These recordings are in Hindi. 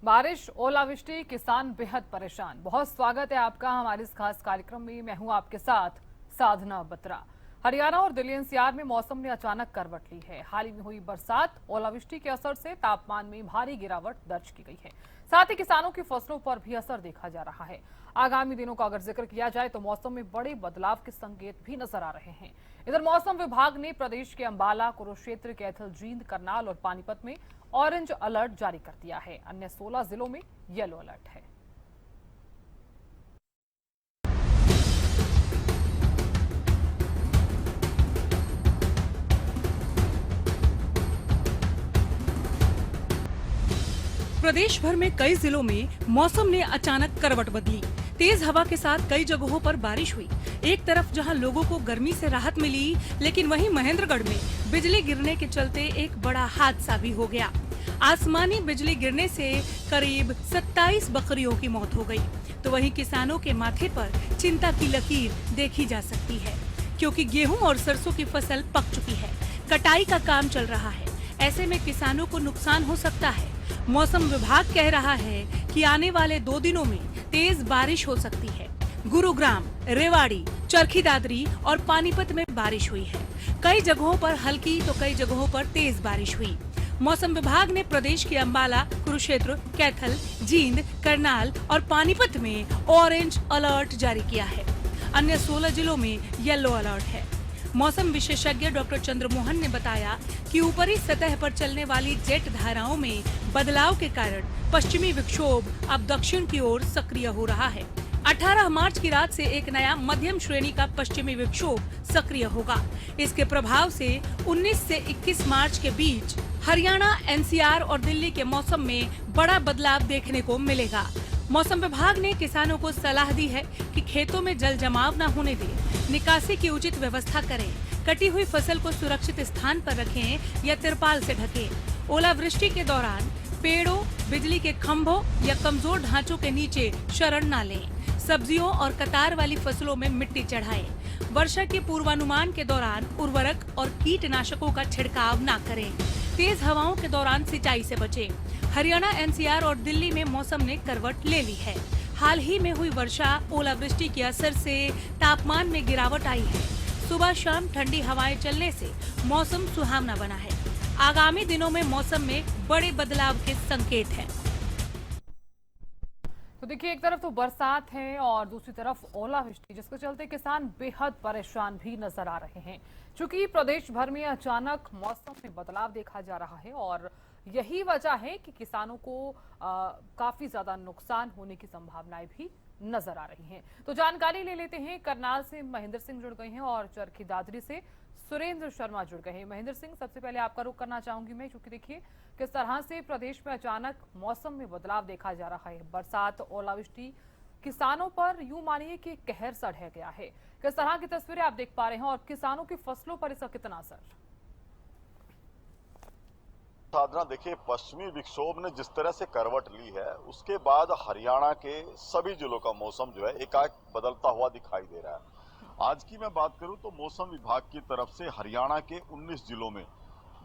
बारिश, ओलावृष्टि, किसान बेहद परेशान। बहुत स्वागत है आपका हमारे इस खास कार्यक्रम में। मैं हूं आपके साथ साधना बत्रा। हरियाणा और दिल्ली एनसीआर में मौसम ने अचानक करवट ली है। हाल ही में हुई बरसात, ओलावृष्टि के असर से तापमान में भारी गिरावट दर्ज की गई है। साथ ही किसानों की फसलों पर भी असर देखा जा रहा है। आगामी दिनों का अगर जिक्र किया जाए तो मौसम में बड़े बदलाव के संकेत भी नजर आ रहे हैं। इधर मौसम विभाग ने प्रदेश के अंबाला, कुरुक्षेत्र, कैथल, जींद, करनाल और पानीपत में ऑरेंज अलर्ट जारी कर दिया है। अन्य 16 जिलों में येलो अलर्ट है। प्रदेश भर में कई जिलों में मौसम ने अचानक करवट बदली। तेज हवा के साथ कई जगहों पर बारिश हुई। एक तरफ जहां लोगों को गर्मी से राहत मिली, लेकिन वहीं महेंद्रगढ़ में बिजली गिरने के चलते एक बड़ा हादसा भी हो गया। आसमानी बिजली गिरने से करीब 27 बकरियों की मौत हो गई। तो वहीं किसानों के माथे पर चिंता की लकीर देखी जा सकती है, क्योंकि गेहूं और सरसों की फसल पक चुकी है। कटाई का काम चल रहा है। ऐसे में किसानों को नुकसान हो सकता है। मौसम विभाग कह रहा है कि आने वाले 2 दिनों में तेज बारिश हो सकती है। गुरुग्राम, रेवाड़ी, चरखी दादरी और पानीपत में बारिश हुई है। कई जगहों पर हल्की तो कई जगहों पर तेज बारिश हुई। मौसम विभाग ने प्रदेश के अंबाला, कुरुक्षेत्र, कैथल, जींद, करनाल और पानीपत में ऑरेंज अलर्ट जारी किया है। अन्य 16 जिलों में येलो अलर्ट है। मौसम विशेषज्ञ डॉक्टर चंद्रमोहन ने बताया कि ऊपरी सतह पर चलने वाली जेट धाराओं में बदलाव के कारण पश्चिमी विक्षोभ अब दक्षिण की ओर सक्रिय हो रहा है। 18 मार्च की रात से एक नया मध्यम श्रेणी का पश्चिमी विक्षोभ सक्रिय होगा। इसके प्रभाव से 19 से 21 मार्च के बीच हरियाणा, एनसीआर और दिल्ली के मौसम में बड़ा बदलाव देखने को मिलेगा। मौसम विभाग ने किसानों को सलाह दी है कि खेतों में जल जमाव न होने दें, निकासी की उचित व्यवस्था करें, कटी हुई फसल को सुरक्षित स्थान पर रखें या तिरपाल से ढकें। ओलावृष्टि के दौरान पेड़ों, बिजली के खंभों या कमजोर ढांचों के नीचे शरण न लें। सब्जियों और कतार वाली फसलों में मिट्टी चढ़ाएं। वर्षा के पूर्वानुमान के दौरान उर्वरक और कीटनाशकों का छिड़काव न करें। तेज हवाओं के दौरान सिंचाई से बचें। हरियाणा, एनसीआर और दिल्ली में मौसम ने करवट ले ली है। हाल ही में हुई वर्षा, ओलावृष्टि के असर से तापमान में गिरावट आई है। सुबह शाम ठंडी हवाएं चलने से मौसम सुहावना बना है। आगामी दिनों में मौसम में बड़े बदलाव के संकेत हैं। तो देखिए, एक तरफ तो बरसात है और दूसरी तरफ ओलावृष्टि, जिसके चलते किसान बेहद परेशान भी नजर आ रहे हैं। चूंकि प्रदेश भर में अचानक मौसम में बदलाव देखा जा रहा है और यही वजह है कि किसानों को काफी ज्यादा नुकसान होने की संभावनाएं भी नजर आ रही हैं। तो जानकारी ले लेते हैं। करनाल से महेंद्र सिंह जुड़ गए हैं और चरखी दादरी से सुरेंद्र शर्मा जुड़ गए हैं। महेंद्र सिंह, सबसे पहले आपका रुख करना चाहूंगी मैं, क्योंकि देखिए किस तरह से प्रदेश में अचानक मौसम में बदलाव देखा जा रहा है। बरसात, ओलावृष्टि किसानों पर यूं मानिए कि कहर सा ढह गया है। किस तरह की तस्वीरें आप देख पा रहे हैं और किसानों की फसलों पर इसका कितना असर? साधना, देखिए, पश्चिमी विक्षोभ ने जिस तरह से करवट ली है, उसके बाद हरियाणा के सभी जिलों का मौसम जो है एकाएक बदलता हुआ दिखाई दे रहा है। आज की मैं बात करूं तो मौसम विभाग की तरफ से हरियाणा के 19 जिलों में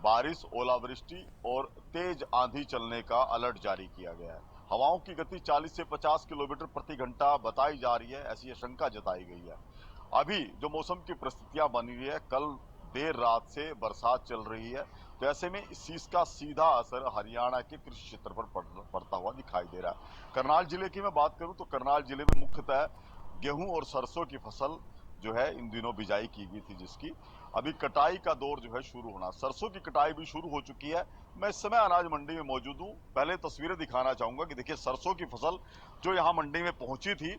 बारिश, ओलावृष्टि और तेज आंधी चलने का अलर्ट जारी किया गया है। हवाओं की गति 40 से 50 किलोमीटर प्रति घंटा बताई जा रही है, ऐसी आशंका जताई गई है। अभी जो मौसम की परिस्थितियां बनी हुई है, कल देर रात से बरसात चल रही है, तो ऐसे में इस चीज का सीधा असर हरियाणा के कृषि क्षेत्र पर पड़ता हुआ दिखाई दे रहा है। करनाल जिले की मैं बात करूं तो करनाल जिले में मुख्यतः गेहूं और सरसों की फसल जो है इन दिनों बिजाई की गई थी, जिसकी अभी कटाई का दौर जो है शुरू होना। सरसों की कटाई भी शुरू हो चुकी है। मैं इस समय अनाज मंडी में मौजूद हूँ। पहले तस्वीरें दिखाना चाहूंगा कि देखिए, सरसों की फसल जो यहाँ मंडी में पहुंची थी,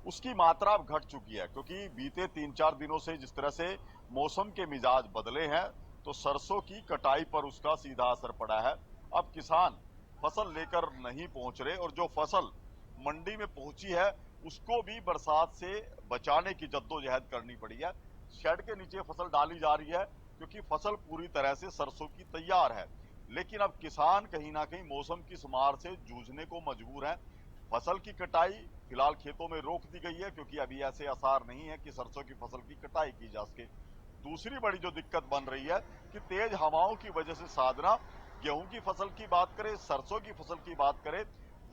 उसकी मात्रा अब घट चुकी है, क्योंकि बीते 3-4 दिनों से जिस तरह से मौसम के मिजाज बदले हैं, तो सरसों की कटाई पर उसका सीधा असर पड़ा है। अब किसान फसल लेकर नहीं पहुंच रहे और जो फसल मंडी में पहुंची है उसको भी बरसात से बचाने की जद्दोजहद करनी पड़ी है। शेड के नीचे फसल डाली जा रही है, क्योंकि फसल पूरी तरह से सरसों की तैयार है। लेकिन अब किसान कहीं ना कहीं मौसम की मार से जूझने को मजबूर है। फसल की कटाई फिलहाल खेतों में रोक दी गई है, क्योंकि अभी ऐसे आसार नहीं है कि सरसों की फसल की कटाई की जा सके। दूसरी बड़ी जो दिक्कत बन रही है कि तेज हवाओं की वजह से, साधना, गेहूं की फसल की बात करें, सरसों की फसल की बात करें,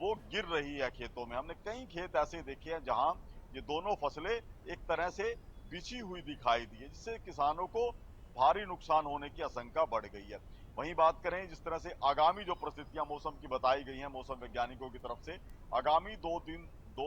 वो गिर रही है खेतों में। हमने कई खेत ऐसे देखे हैं जहां ये दोनों फसलें एक तरह से बिछी हुई दिखाई दी है, जिससे किसानों को भारी नुकसान होने की आशंका बढ़ गई है। वहीं बात करें जिस तरह से आगामी जो परिस्थितियां मौसम की बताई गई हैं मौसम वैज्ञानिकों की तरफ से, आगामी दो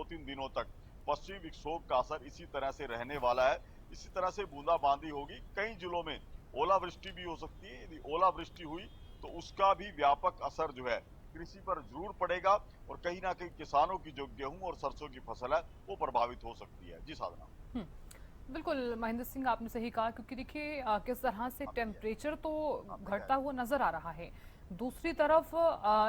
तीन दिनों तक पश्चिमी विक्षोभ का असर इसी तरह से रहने वाला है। इसी तरह से बूंदाबांदी होगी, कई जिलों में ओलावृष्टि भी हो सकती है। यदि ओलावृष्टि हुई तो उसका भी व्यापक असर जो है कृषि पर जरूर पड़ेगा और कहीं ना कहीं किसानों की जो गेहूं और सरसों की फसल है वो प्रभावित हो सकती है। जी साधना। बिल्कुल महेंद्र सिंह, आपने सही कहा, क्योंकि देखिए किस तरह से टेम्परेचर तो घटता हुआ नजर आ रहा है, दूसरी तरफ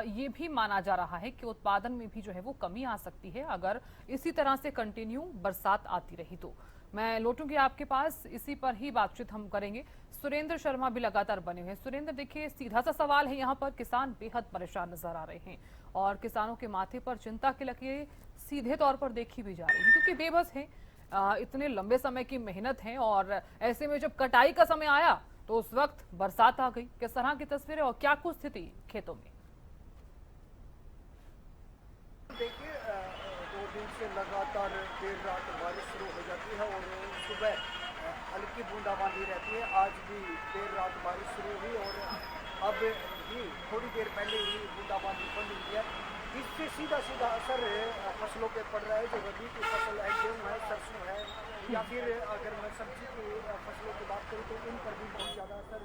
ये भी माना जा रहा है कि उत्पादन में भी जो है वो कमी आ सकती है अगर इसी तरह से कंटिन्यू बरसात आती रही तो। मैं लौटूंगी आपके पास, इसी पर ही बातचीत हम करेंगे। सुरेंद्र शर्मा भी लगातार बने हुए हैं। सुरेंद्र, देखिए सीधा सा सवाल है, यहाँ पर किसान बेहद परेशान नजर आ रहे हैं और किसानों के माथे पर चिंता की लकीरें सीधे तौर पर देखी भी जा रही है, क्योंकि बेबस है, इतने लंबे समय की मेहनत है और ऐसे में जब कटाई का समय आया तो उस वक्त बरसात आ गई। किस तरह की तस्वीरें और क्या कुछ स्थिति खेतों में? देखिए 2 दिन से लगातार देर रात बारिश शुरू हो जाती है और सुबह हल्की बूंदाबांदी रहती है। आज भी देर रात बारिश शुरू हुई और अब भी थोड़ी देर पहले ही बूंदाबांदी बंद हुई है। इससे सीधा असर फसलों पे पड़ रहा है। जो रबी की फसल है, गेहूँ है, सरसों है, या फिर अगर मैं सब्जी की फसलों की बात करूँ तो इन पर भी बहुत ज़्यादा असर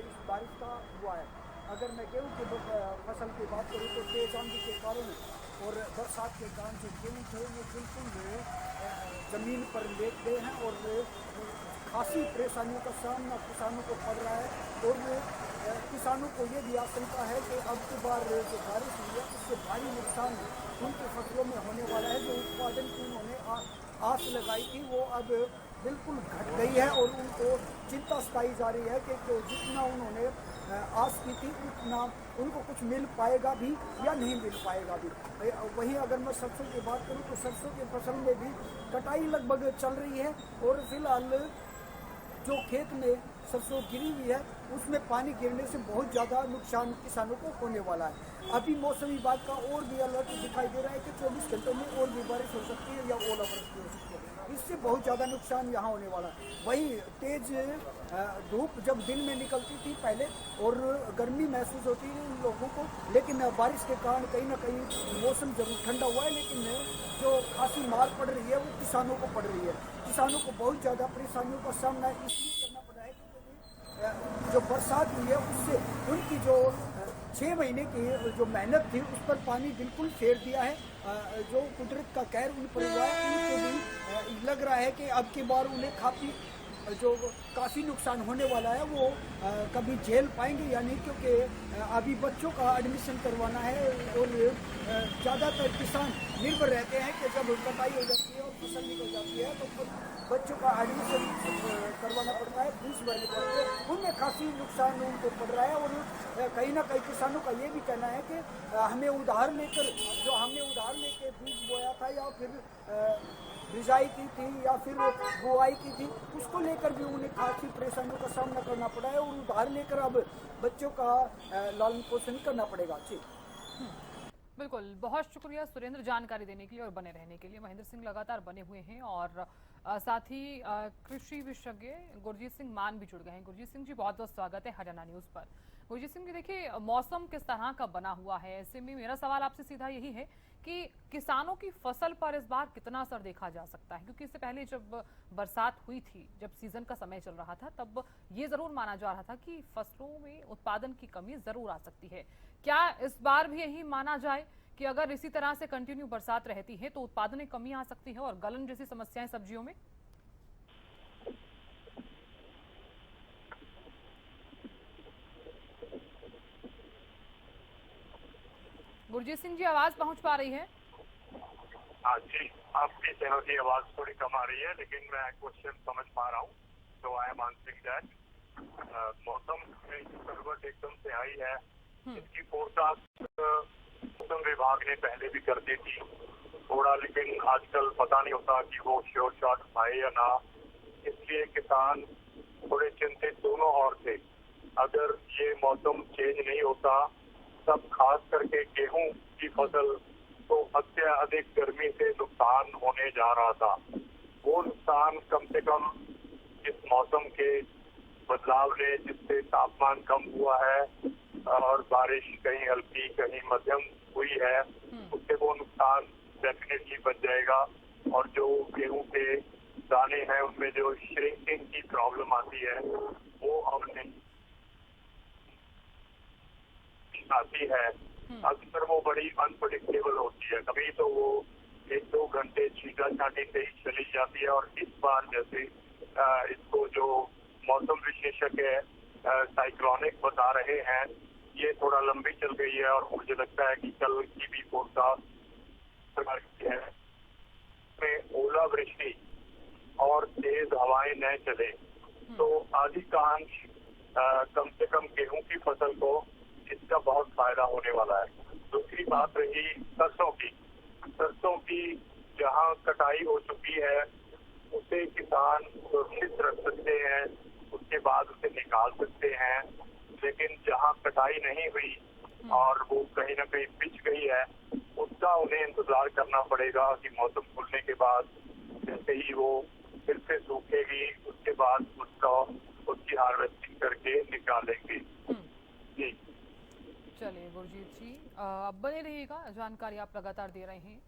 इस बारिश का हुआ है। अगर मैं गेहूँ की फसल की बात करूँ तो तेज आंधी के कारण और बरसात के कारण जो गेहूँ थे वो बिल्कुल ज़मीन पर लेट गए हैं और खासी परेशानियों का सामना किसानों को पड़ रहा है। और किसानों को ये भी आशंका है कि अब की बार जो बारिश हुई है उससे भारी नुकसान उनकी फसलों में होने वाला है। जो उत्पादन की उन्होंने आस लगाई थी वो अब बिल्कुल घट गई है और उनको चिंता सताई जा रही है कि जितना उन्होंने आस की थी उतना उनको कुछ मिल पाएगा भी या नहीं मिल पाएगा भी। वहीं अगर मैं सरसों की बात करूं तो सरसों की फसल में भी कटाई लगभग चल रही है और फिलहाल जो खेत में सरसों गिरी हुई है उसमें पानी गिरने से बहुत ज़्यादा नुकसान किसानों को होने वाला है। अभी मौसम विभाग का और भी अलर्ट दिखाई दे रहा है कि 24 घंटों में और भी बारिश हो सकती है या ओलावृष्टि हो सकती है। इससे बहुत ज़्यादा नुकसान यहाँ होने वाला है। वहीं तेज धूप जब दिन में निकलती थी पहले और गर्मी महसूस होती थी उन लोगों को, लेकिन बारिश के कारण कहीं ना कहीं मौसम जरूर ठंडा हुआ है, लेकिन जो खासी मार पड़ रही है वो किसानों को पड़ रही है। किसानों को बहुत ज़्यादा परेशानियों का सामना इसलिए करना पड़ रहा है क्योंकि जो बरसात हुई है उससे उनकी जो 6 महीने की जो मेहनत थी उस पर पानी बिल्कुल फेर दिया है। जो कुदरत का कहर उन पर हुआ है, उनको भी लग रहा है कि अब की बार उन्हें काफ़ी नुकसान होने वाला है। वो कभी झेल पाएंगे या नहीं, क्योंकि अभी बच्चों का एडमिशन करवाना है और ज़्यादातर किसान निर्भर रहते हैं कि जब कटाई हो जाती है और फसल निकल जाती है तो बच्चों का एडमिशन करवाना पड़ता है, फीस भरनी पड़ती है, उनमें काफ़ी नुकसान उनको पड़ रहा है। और कहीं ना कहीं किसानों का ये भी कहना है कि हमने उधार लेकर बीज बोया था या फिर बिजाई की थी या फिर बुआई की थी, उसको लेकर भी उन्हें काफ़ी परेशानियों का सामना करना पड़ा है और उधार लेकर अब बच्चों का लालन पोषण करना पड़ेगा। जी बिल्कुल, बहुत शुक्रिया सुरेंद्र जानकारी देने के लिए और बने रहने के लिए। महेंद्र सिंह लगातार बने हुए हैं और साथ ही कृषि विशेषज्ञ गुरजीत सिंह मान भी जुड़ गए हैं। गुरजीत सिंह जी, बहुत बहुत स्वागत है हरियाणा न्यूज़ पर। गुरजीत सिंह जी, देखिए मौसम किस तरह का बना हुआ है, ऐसे में मेरा सवाल आपसे सीधा यही है कि किसानों की फसल पर इस बार कितना असर देखा जा सकता है, क्योंकि इससे पहले जब बरसात हुई थी, जब सीजन का समय चल रहा था, तब ये जरूर माना जा रहा था कि फसलों में उत्पादन की कमी जरूर आ सकती है। क्या इस बार भी यही माना जाए कि अगर इसी तरह से कंटिन्यू बरसात रहती है तो उत्पादन में कमी आ सकती है और गलन जैसी समस्याएं सब्जियों में? गुरजीत सिंह जी, आवाज पहुंच पा रही है? हाँ जी, आपकी चैनल की आवाज थोड़ी कम आ रही है, लेकिन मैं क्वेश्चन समझ पा रहा हूँ, तो आई एम आंसरिंग दैट। मौसम में करवट एकदम से आई है, इसकी फोरकास्ट मौसम विभाग ने पहले भी कर दी थी थोड़ा, लेकिन आजकल पता नहीं होता कि वो श्योर शॉट आए या ना, इसलिए किसान थोड़े चिंतित दोनों ओर थे। अगर ये मौसम चेंज नहीं होता तब खास करके गेहूं की फसल को अत्यधिक गर्मी से नुकसान होने जा रहा था। वो नुकसान कम से कम इस मौसम के बदलाव ने, जिससे तापमान कम हुआ है और बारिश कहीं हल्की कहीं मध्यम हुई है, उससे वो नुकसान डेफिनेटली बच जाएगा। और जो गेहूं के दाने हैं उनमें जो श्रिंकिंग की प्रॉब्लम आती है वो अब नहीं आती है। अक्सर वो बड़ी अनप्रेडिक्टेबल होती है, कभी तो वो 1-2 घंटे छींटा छाटी से ही चली जाती है। और इस बार जैसे इसको जो मौसम विशेषज्ञ साइक्लोनिक बता रहे हैं, ये थोड़ा लंबी चल गई है और मुझे लगता है कि कल की भी फोरकास्ट है में ओलावृष्टि और तेज हवाएं न चले तो अधिकांश कम से कम गेहूं की फसल को इसका बहुत फायदा होने वाला है। दूसरी बात रही सरसों की जहां कटाई हो चुकी है उसे किसान सुरक्षित रख सकते हैं, उसके बाद उसे निकाल सकते हैं। लेकिन जहां कटाई नहीं हुई और वो कहीं ना कहीं पिच गई है, उसका उन्हें इंतजार करना पड़ेगा कि मौसम खुलने के बाद जैसे ही वो फिर से सूखेगी उसके बाद उसकी हार्वेस्टिंग करके निकालेंगे। जी चलिए गुरजीत जी, अब बने रहिएगा, जानकारी आप लगातार दे रहे हैं।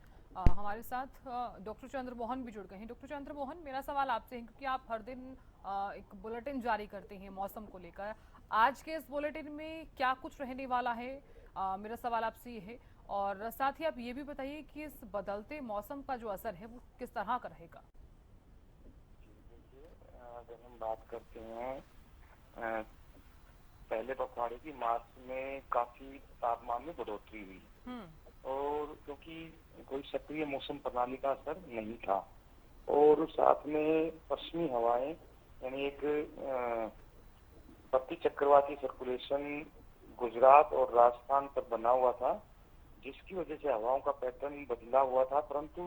हमारे साथ डॉक्टर चंद्रमोहन भी जुड़ गए हैं। डॉक्टर चंद्रमोहन, मेरा सवाल आपसे है, क्योंकि आप हर दिन एक बुलेटिन जारी करते हैं मौसम को लेकर, आज के इस बुलेटिन में क्या कुछ रहने वाला है? मेरा सवाल आपसे ये है, और साथ ही आप ये भी बताइए कि इस बदलते मौसम का जो असर है वो किस तरह का रहेगा? अगर हम बात करते हैं पहले पखवाड़े की, मार्च में काफी तापमान में बढ़ोतरी हुई और क्योंकि कोई सक्रिय मौसम प्रणाली का असर नहीं था और साथ में पश्चिमी हवाएं यानी एक पत्ती चक्रवाती सर्कुलेशन गुजरात और राजस्थान पर बना हुआ था, जिसकी वजह से हवाओं का पैटर्न बदला हुआ था। परंतु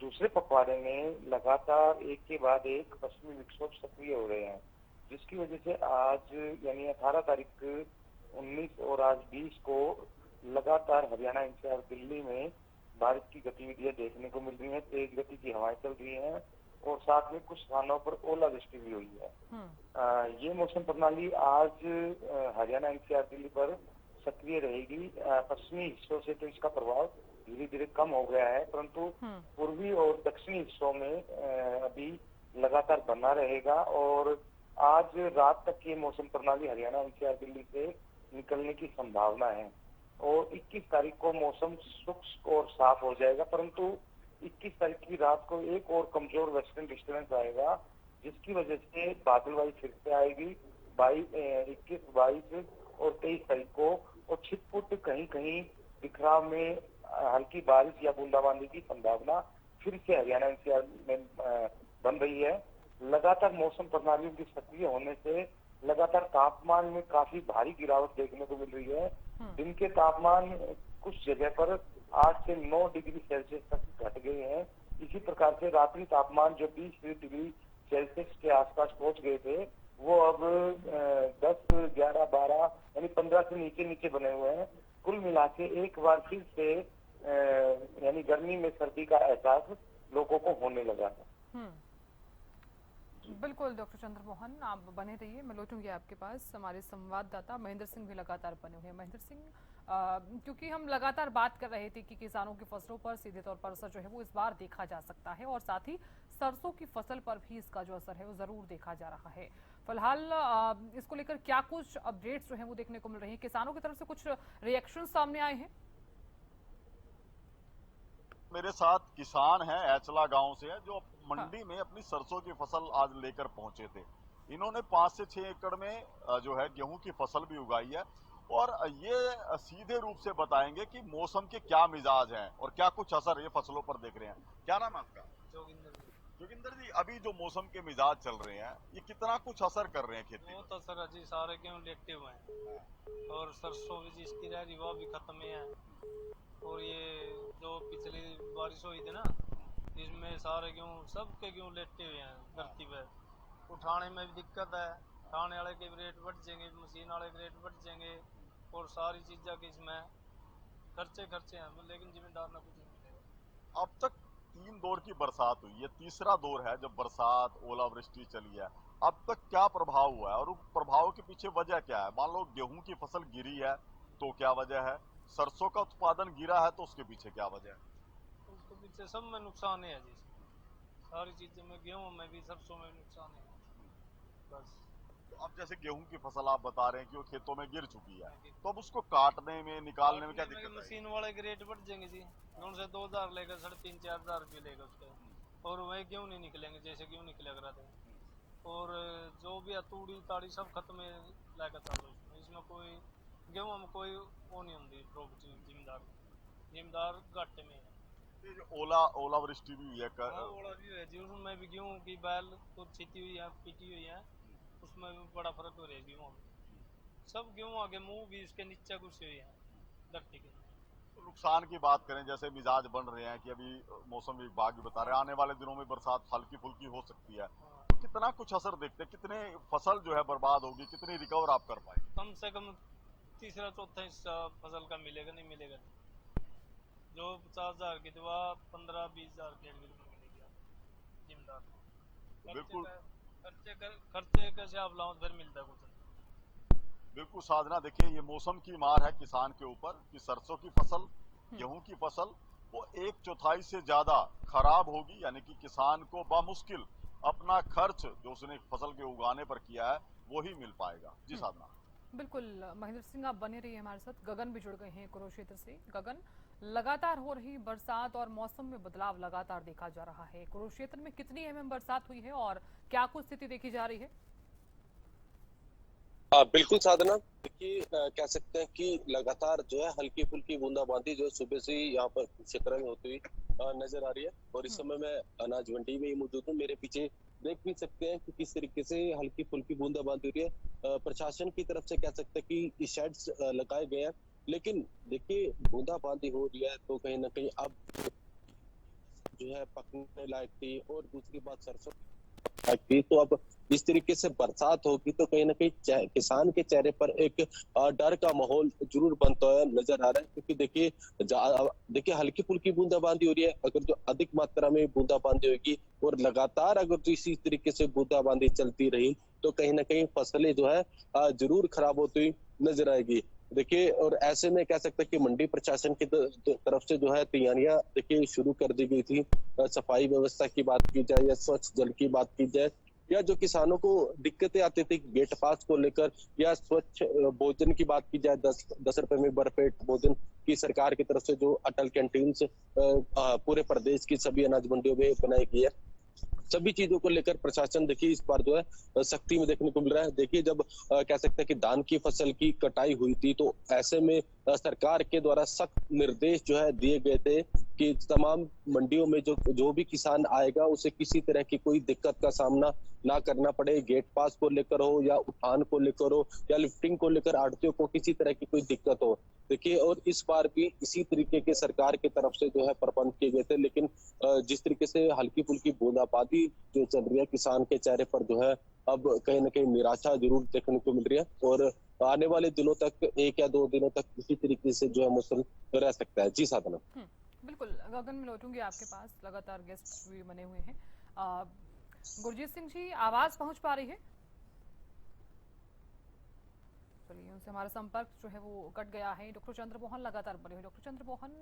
दूसरे पखवाड़े में लगातार एक के बाद एक पश्चिमी विक्षोभ सक्रिय हो रहे हैं, जिसकी वजह से आज यानी 18 तारीख 19 और आज 20 को लगातार हरियाणा एनसीआर दिल्ली में बारिश की गतिविधियां देखने को मिल रही हैं। तेज गति की हवाएं चल रही हैं और साथ में कुछ स्थानों पर ओलावृष्टि भी हुई है। ये मौसम प्रणाली आज हरियाणा एनसीआर दिल्ली पर सक्रिय रहेगी। पश्चिमी हिस्सों से तो इसका प्रभाव धीरे धीरे कम हो गया है, परंतु पूर्वी और दक्षिणी हिस्सों में अभी लगातार बना रहेगा और आज रात तक ये मौसम प्रणाली हरियाणा एनसीआर दिल्ली से निकलने की संभावना है और 21 तारीख को मौसम शुष्क और साफ हो जाएगा। परंतु 21 तारीख की रात को एक और कमजोर वेस्टर्न डिस्टर्बेंस आएगा, जिसकी वजह से बादलबाजी फिर से आएगी 21, 22 और 23 तारीख को, और छिटपुट कहीं कहीं बिखराव में हल्की बारिश या बूंदाबांदी की संभावना फिर से हरियाणा एनसीआर में बन रही है। लगातार मौसम प्रणालियों के सक्रिय होने से लगातार तापमान में काफी भारी गिरावट देखने को मिल रही है। दिन के तापमान कुछ जगह पर 8 से 9 डिग्री सेल्सियस तक घट गए हैं। इसी प्रकार से रात्रि तापमान जो 20 डिग्री सेल्सियस के आसपास पहुंच गए थे, वो अब 10, 11, 12 यानी 15 से नीचे बने हुए हैं। कुल मिला के एक बार फिर से यानी गर्मी में सर्दी का एहसास लोगों को होने लगा है। बिल्कुल डॉक्टर चंद्रमोहन, आप बने रहिए, मैं लौटूंगी आपके पास। हमारे संवाददाता महेंद्र सिंह भी लगातार बने हुए हैं। महेंद्र सिंह, क्योंकि हम लगातार बात कर रहे थे कि किसानों की फसलों पर सीधे तौर पर असर जो है वो इस बार देखा जा सकता है और साथ ही सरसों की फसल पर भी इसका जो असर है वो जरूर देखा जा रहा है। फिलहाल इसको लेकर क्या कुछ अपडेट्स जो है वो देखने को मिल रही है? किसानों की तरफ से कुछ रिएक्शन सामने आए हैं? मेरे साथ किसान हैं, एचला गांव से है, जो मंडी में अपनी सरसों की फसल आज लेकर पहुंचे थे। इन्होंने 5 से 6 एकड़ में जो है गेहूं की फसल भी उगाई है और ये सीधे रूप से बताएंगे कि मौसम के क्या मिजाज हैं और क्या कुछ असर ये फसलों पर देख रहे हैं। क्या नाम है आपका? जोगिंदर जी, अभी जो मौसम के मिजाज चल रहे हैं ये कितना कुछ असर कर रहे हैं खेती? बहुत असर है जी, सारे गेहूं लेटे हुए हैं और सरसों भी जिसकी रह रही वो भी खत्म है। और ये जो पिछली बारिश हुई थी ना, इसमें सारे गेहूं सबके गेहूं लेटे हुए हैं धरती पे। उठाने में भी दिक्कत है, उठाने वाले के भी रेट बढ़ जाएंगे, मशीन वाले के रेट बढ़ जाएंगे और सारी चीज़ें के इसमें खर्चे हैं, लेकिन जिम्मेदार ना कुछ नहीं मिलेगा। अब तक 3 दौर की बरसात हुई, ये तीसरा दौर है जब बरसात ओलावृष्टि चली है। अब तक क्या प्रभाव हुआ है और उस प्रभाव के पीछे वजह क्या है? मान लो गेहूं की फसल गिरी है तो क्या वजह है? सरसों का उत्पादन गिरा है तो उसके पीछे क्या वजह है? उसके पीछे सब में नुकसान है जी, सारी चीज़ों में, गेहूँ में भी, सरसों में नुकसान है बस। तो अब जैसे गेहूं की फसल आप बता रहे हैं कि वो खेतों में गिर चुकी है, तो अब उसको काटने में, निकालने में क्या काटने में दिक्कत है? मशीन वाले के रेट बढ़ जाएंगे जी, उनसे 2000 लेकर 3,500-4,000 रुपये लेगा उसके, और वही गेहूँ नहीं निकलेंगे जैसे गेहूँ निकले करा थे। और जो भी है तूड़ी ताड़ी सब खत्म है लेकर चलो, इसमें कोई गेहूँ में कोई वो नहीं होती प्रॉफिट। जिम्मेदार घाटे में है। ये जो ओलावृष्टि भी हुई है हाँ, ओला भी है जी, उसमें भी गेहूँ की बैल तो छीती हुई है, पीटी हुई है, उसमें भी बड़ा फर्क हो रहा है गेहूँ में। सब गेहूँ आगे मुंह भी उसके नीचे घुसे हुए हैं धरती के। तो नुकसान की बात करें, जैसे मिजाज बन रहे हैं कि अभी मौसम विभाग भी बता रहे हैं आने वाले दिनों में बरसात हल्की फुल्की हो सकती है, तो कितना कुछ असर देखते हैं? कितने फसल जो है बर्बाद होगी, कितनी रिकवर आप कर पाएंगे? कम से कम तीसरा चौथा हिस्सा फसल का मिलेगा नहीं मिलेगा नहीं। जो 50,000 की दवा 15-20,000 के मिलेगी जिम्मेदार। बिल्कुल खर्चे कैसे आप लाओ फिर मिलता कुछ नहीं। बिल्कुल साधना, देखिए ये मौसम की मार है किसान के ऊपर कि सरसों की फसल, गेहूं की फसल वो 1/4 से ज्यादा खराब होगी, यानी कि किसान को बामुश्किल अपना खर्च जो उसने फसल के उगाने पर किया है वो ही मिल पाएगा। जी साधना। बिल्कुल महेंद्र सिंह, आप बने रहिए हमारे साथ। गगन भी जुड़ गए हैं कुरुक्षेत्र से। गगन, लगातार हो रही बरसात और मौसम में बदलाव लगातार देखा जा रहा है। कुरुक्षेत्र में कितनी बरसात हुई है और क्या कुछ स्थिति देखी जा रही है? बिल्कुल साधना, देखिए कह सकते हैं कि लगातार जो है हल्की फुल्की बूंदाबांदी जो सुबह से ही यहाँ पर क्षेत्र में होती हुई नजर आ रही है। और इस समय मैं अनाज मंडी में ही मौजूद हूँ। मेरे पीछे देख भी सकते हैं कि किस तरीके से हल्की फुल्की बूंदाबांदी हो रही है। प्रशासन की तरफ से कह सकते हैं कि शेड्स लगाए गए हैं, लेकिन देखिए बूंदाबांदी हो रही है तो कहीं ना कहीं अब जो है पकने लायक थी, और दूसरी बात सरसों की, तो अब इस तरीके से बरसात होगी तो कहीं ना कहीं किसान के चेहरे पर एक डर का माहौल जरूर बनता हुआ नजर आ रहा है। क्योंकि देखिए हल्की फुल्की बूंदाबांदी हो रही है, अगर जो अधिक मात्रा में बूंदाबांदी होगी और लगातार अगर जो इसी तरीके से बूंदाबांदी चलती रही तो कहीं ना कहीं फसलें जो है जरूर खराब होती हुई नजर आएगी। देखिए, और ऐसे में कह सकते हैं कि मंडी प्रशासन की तरफ से जो है तैयारियां देखिए शुरू कर दी गई थी। सफाई व्यवस्था की बात की जाए या स्वच्छ जल की बात की जाए, या जो किसानों को दिक्कतें आती थी गेट पास को लेकर, या स्वच्छ भोजन की बात की जाए, 10 रुपए में भरपेट भोजन की सरकार की तरफ से जो अटल कैंटीन पूरे प्रदेश की सभी अनाज मंडियों में बनाई गई है, सभी चीजों को लेकर प्रशासन देखिए इस बार जो है सख्ती में देखने को मिल रहा है। देखिए जब कह सकते हैं कि धान की फसल की कटाई हुई थी तो ऐसे में सरकार के द्वारा सख्त निर्देश जो है दिए गए थे कि तमाम मंडियों में जो भी किसान आएगा उसे किसी तरह की कोई दिक्कत का सामना ना करना पड़े। गेट पास को लेकर हो या उठान को लेकर हो या लिफ्टिंग को लेकर आढ़तियों को किसी तरह की कोई दिक्कत हो। देखिए, और इस बार भी इसी तरीके के सरकार की तरफ से जो है प्रबंध किए गए थे, लेकिन जिस तरीके से हल्की फुल्की बूंदाबांदी जो चल रही है, किसान के चेहरे पर जो है अब कहीं ना कहीं निराशा जरूर देखने को मिल रही है। और आने वाले दिनों तक 1 या 2 दिनों तक इसी तरीके से जो है मौसम रह सकता है। जी साधना। बिल्कुल गगन, मैं लौटूंगी आपके पास। लगातार गेस्ट भी बने हुए हैं। गुरजीत सिंह जी, आवाज पहुंच पा रही है? चलिए, उनसे हमारा संपर्क जो है वो कट गया है। डॉक्टर चंद्रमोहन लगातार बने हुए। डॉक्टर चंद्रमोहन,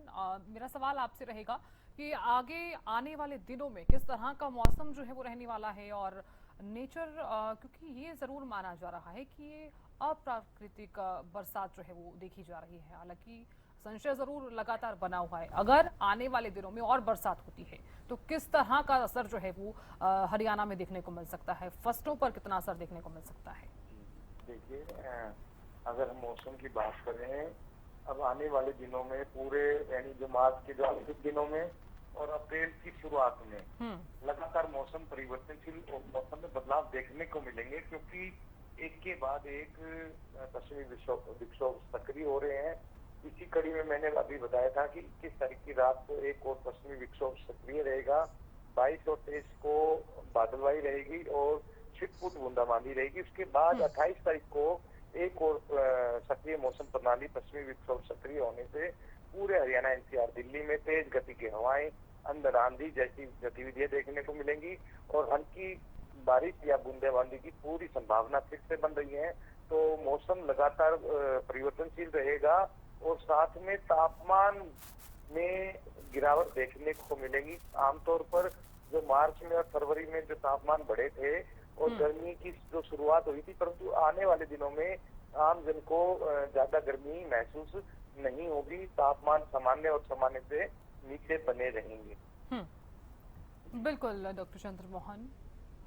मेरा सवाल आपसे रहेगा कि आगे आने वाले दिनों में किस तरह का मौसम जो है वो रहने वाला है, और नेचर, क्योंकि ये जरूर माना जा रहा है कि ये अप्राकृतिक बरसात जो है वो देखी जा रही है। हालांकि संशय जरूर लगातार बना हुआ है, अगर आने वाले दिनों में और बरसात होती है तो किस तरह का असर जो है वो हरियाणा में देखने को मिल सकता है, फसलों पर कितना असर देखने को मिल सकता है? देखिए, अगर हम मौसम की बात करें, अब आने वाले दिनों में पूरे यानी जो मार्च के जो अंतिम दिनों में और अप्रैल की शुरुआत में लगातार मौसम परिवर्तनशील और मौसम में बदलाव देखने को मिलेंगे, क्योंकि एक के बाद एक पश्चिमी विक्षोभ सक्रिय हो रहे हैं। इसी कड़ी में मैंने अभी बताया था कि 21 तारीख की रात को एक और पश्चिमी विक्षोभ सक्रिय रहेगा। 22 और 23 को बादलवाई रहेगी और छिटपुट बूंदाबांदी रहेगी। उसके बाद 28 तारीख को एक और सक्रिय मौसम प्रणाली पश्चिमी विक्षोभ सक्रिय होने से पूरे हरियाणा एनसीआर दिल्ली में तेज गति की हवाएं, अंधड़ आंधी जैसी गतिविधियां देखने को मिलेंगी और हल्की बारिश या बूंदाबांदी की पूरी संभावना फिर से बन रही है। तो मौसम लगातार परिवर्तनशील रहेगा और साथ में तापमान में गिरावट देखने को मिलेगी। आमतौर पर जो मार्च में और फरवरी में जो तापमान बढ़े थे और गर्मी की जो शुरुआत हुई थी, परंतु आने वाले दिनों में आम जन को ज्यादा गर्मी महसूस नहीं होगी। तापमान सामान्य और सामान्य से नीचे बने रहेंगे। बिल्कुल डॉक्टर चंद्र मोहन,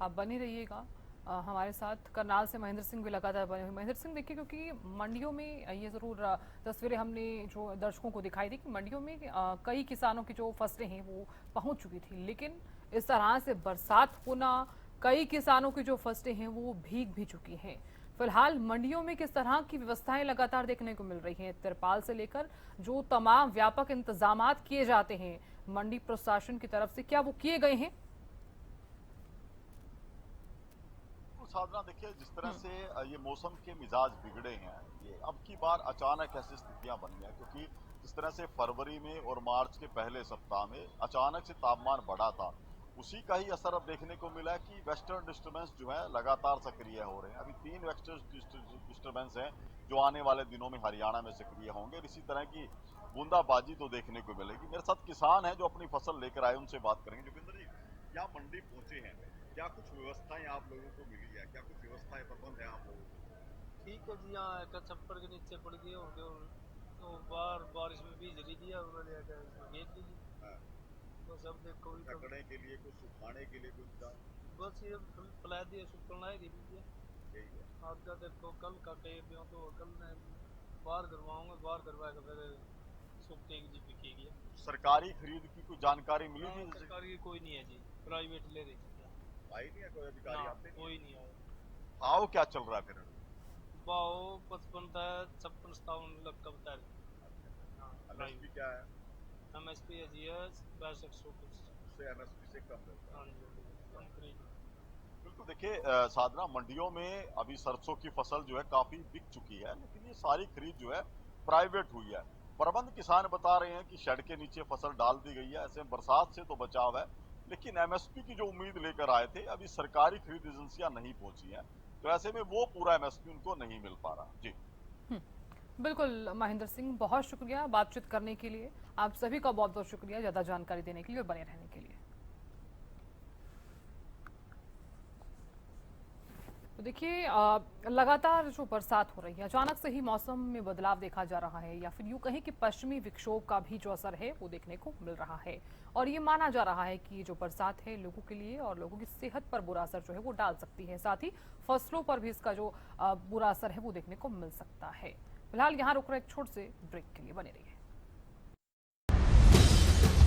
आप बने रहिएगा हमारे साथ। करनाल से महेंद्र सिंह भी लगातार बने हुए। महेंद्र सिंह, देखिए, क्योंकि मंडियों में ये जरूर तस्वीरें हमने जो दर्शकों को दिखाई दी कि मंडियों में कई किसानों की जो फसलें हैं वो पहुंच चुकी थी, लेकिन इस तरह से बरसात होना, कई किसानों की जो फसलें हैं वो भीग भी चुकी हैं। फिलहाल मंडियों में किस तरह की व्यवस्थाएं लगातार देखने को मिल रही हैं? तिरपाल से लेकर जो तमाम व्यापक इंतजामात किए जाते हैं मंडी प्रशासन की तरफ से, क्या वो किए गए हैं? साधना, देखिए, जिस तरह से ये मौसम के मिजाज बिगड़े हैं, ये अब की बार अचानक ऐसी स्थितियां बनी हैं, क्योंकि जिस तरह से फरवरी में और मार्च के पहले सप्ताह में अचानक से तापमान बढ़ा था, उसी का ही असर अब देखने को मिला कि वेस्टर्न डिस्टर्बेंस जो है लगातार सक्रिय हो रहे हैं। अभी 3 वेस्टर्न डिस्टर्बेंस हैं जो आने वाले दिनों में हरियाणा में सक्रिय होंगे और इसी तरह की बूंदाबांदी तो देखने को मिलेगी। मेरे साथ किसान हैं जो अपनी फसल लेकर आए, उनसे बात करेंगे। जोगिंदर जी, क्या मंडी पहुंचे हैं, क्या कुछ व्यवस्थाएं आप लोगों को मिली है, क्या कुछ व्यवस्थाएं प्रबंध है आप लोगों को? ठीक है जी, यहाँ एक छप्पर के नीचे पड़ गए और तो बार बारिश में भीज रही थी और घेर लीजिए। तो सब देखो रखने के लिए, कुछ सुखाने के लिए कुछ बस ये फैला दिए, सुखना ही दीजिए। यही है। आप क्या देखो, कल का कह तो कल मैं बाहर करवाऊंगा, बाहर करवा के फिर सूखेगी जी, बिकेगी। सरकारी खरीद की कुछ जानकारी मिली थी? सरकारी कोई नहीं है जी, प्राइवेट ले रही थी। आई नहीं है कोई अधिकारी? आते कोई नहीं आया। भाव क्या चल रहा है फिर? भाव 55 था, 56-57 लाख का बता रहे। एमएसपी क्या है? एमएसपी है जी 6200 उससे एमएसपी से कम रहता है। बिल्कुल, देखिए साधना, मंडियों में अभी सरसों की फसल जो है काफी बिक चुकी है, लेकिन ये सारी खरीद जो है प्राइवेट हुई है। प्रबंध किसान बता रहे हैं कि शेड के नीचे फसल डाल दी गई है, ऐसे बरसात से तो बचाव है, लेकिन एमएसपी की जो उम्मीद लेकर आए थे, अभी सरकारी खरीद एजेंसियां नहीं पहुंची हैं, तो ऐसे में वो पूरा एमएसपी उनको नहीं मिल पा रहा। जी बिल्कुल महेंद्र सिंह, बहुत शुक्रिया बातचीत करने के लिए। आप सभी का बहुत बहुत शुक्रिया ज्यादा जानकारी देने के लिए और बने रहने के लिए। तो देखिए, लगातार जो बरसात हो रही है, अचानक से ही मौसम में बदलाव देखा जा रहा है, या फिर यूं कहें कि पश्चिमी विक्षोभ का भी जो असर है वो देखने को मिल रहा है। और ये माना जा रहा है कि जो बरसात है लोगों के लिए और लोगों की सेहत पर बुरा असर जो है वो डाल सकती है, साथ ही फसलों पर भी इसका जो बुरा असर है वो देखने को मिल सकता है। फिलहाल यहाँ रुक रहे एक छोटे से ब्रेक के लिए, बने रहिए।